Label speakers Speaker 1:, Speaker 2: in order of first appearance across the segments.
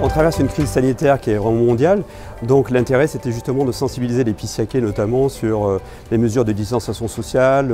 Speaker 1: On traverse une crise sanitaire qui est vraiment mondiale, donc l'intérêt c'était justement de sensibiliser les Pissiaquais notamment sur les mesures de distanciation sociale,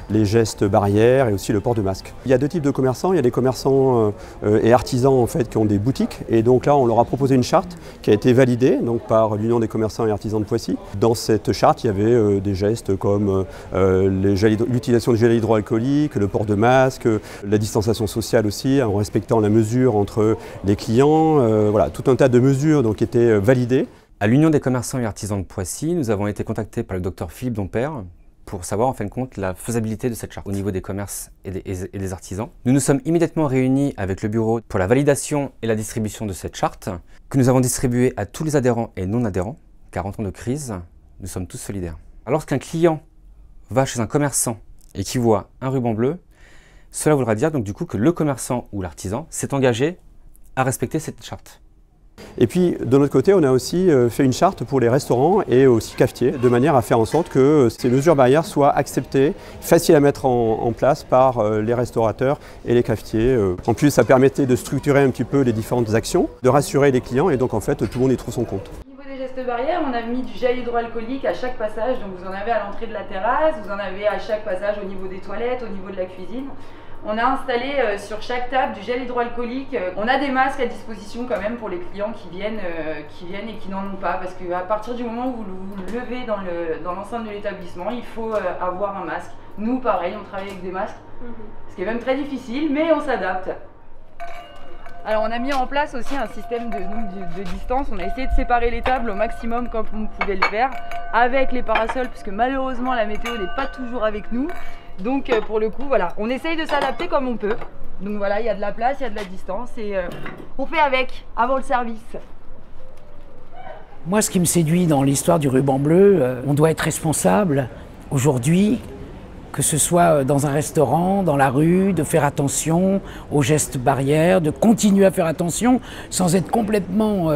Speaker 1: les gestes barrières et aussi le port de masque. Il y a deux types de commerçants, il y a des commerçants et artisans en fait qui ont des boutiques et donc là on leur a proposé une charte qui a été validée donc, par l'Union des commerçants et artisans de Poissy. Dans cette charte il y avait des gestes comme l'utilisation de gel hydroalcoolique, le port de masque, la distanciation sociale aussi en respectant la mesure entre les clients. Voilà, tout un tas de mesures donc, qui étaient validées.
Speaker 2: À l'Union des commerçants et artisans de Poissy, nous avons été contactés par le docteur Philippe Dompère pour savoir en fin de compte la faisabilité de cette charte au niveau des commerces et des artisans. Nous nous sommes immédiatement réunis avec le bureau pour la validation et la distribution de cette charte que nous avons distribuée à tous les adhérents et non-adhérents, car en temps de crise, nous sommes tous solidaires. Alors qu'un client va chez un commerçant et qui voit un ruban bleu, cela voudra dire donc du coup que le commerçant ou l'artisan s'est engagé à respecter cette charte.
Speaker 1: Et puis de notre côté, on a aussi fait une charte pour les restaurants et aussi cafetiers, de manière à faire en sorte que ces mesures barrières soient acceptées, faciles à mettre en place par les restaurateurs et les cafetiers. En plus, ça permettait de structurer un petit peu les différentes actions, de rassurer les clients et donc en fait tout le monde y trouve son compte.
Speaker 3: Au niveau des gestes barrières, on a mis du gel hydroalcoolique à chaque passage, donc vous en avez à l'entrée de la terrasse, vous en avez à chaque passage au niveau des toilettes, au niveau de la cuisine. On a installé sur chaque table du gel hydroalcoolique. On a des masques à disposition quand même pour les clients qui viennent et qui n'en ont pas. Parce qu'à partir du moment où vous vous levez dans l'enceinte de l'établissement, il faut avoir un masque. Nous, pareil, on travaille avec des masques. Ce qui est même très difficile, mais on s'adapte. Alors on a mis en place aussi un système de distance. On a essayé de séparer les tables au maximum comme on pouvait le faire avec les parasols, puisque malheureusement la météo n'est pas toujours avec nous. Donc pour le coup, voilà, on essaye de s'adapter comme on peut. Donc voilà, il y a de la place, il y a de la distance et on fait avec avant le service.
Speaker 4: Moi, ce qui me séduit dans l'histoire du ruban bleu, on doit être responsable aujourd'hui, que ce soit dans un restaurant, dans la rue, de faire attention aux gestes barrières, de continuer à faire attention sans être complètement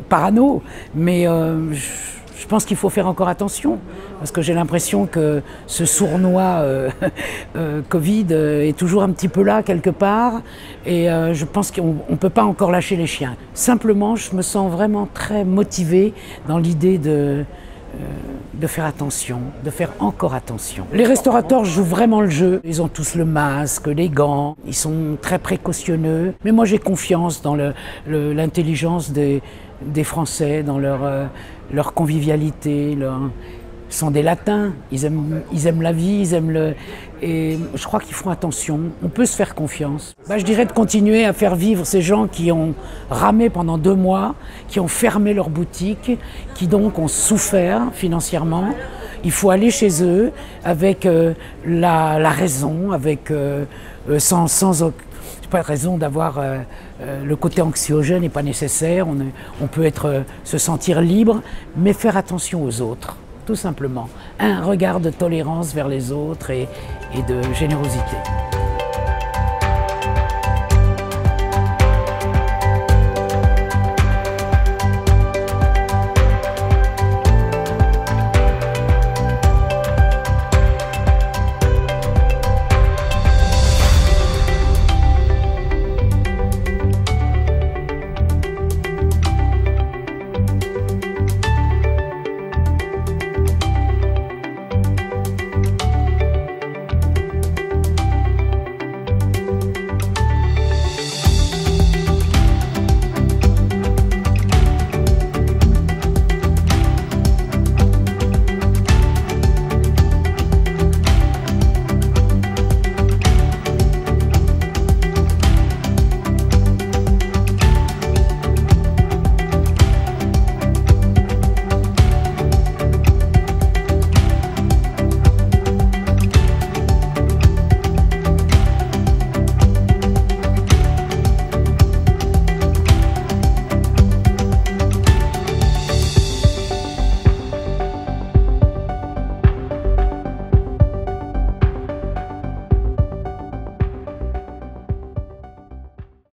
Speaker 4: parano. Mais je pense qu'il faut faire encore attention, parce que j'ai l'impression que ce sournois Covid est toujours un petit peu là quelque part, et je pense qu'on ne peut pas encore lâcher les chiens. Simplement, je me sens vraiment très motivée dans l'idée de faire attention, de faire encore attention. Les restaurateurs jouent vraiment le jeu. Ils ont tous le masque, les gants, ils sont très précautionneux. Mais moi j'ai confiance dans l'intelligence des Français, dans leur convivialité. Ils sont des latins, ils aiment la vie, ils aiment et je crois qu'ils font attention, on peut se faire confiance. Je dirais de continuer à faire vivre ces gens qui ont ramé pendant 2 mois, qui ont fermé leur boutique, qui donc ont souffert financièrement. Il faut aller chez eux avec la raison, avec sans pas de raison d'avoir le côté anxiogène n'est pas nécessaire. On peut se sentir libre, mais faire attention aux autres. Tout simplement. Un regard de tolérance vers les autres et de générosité.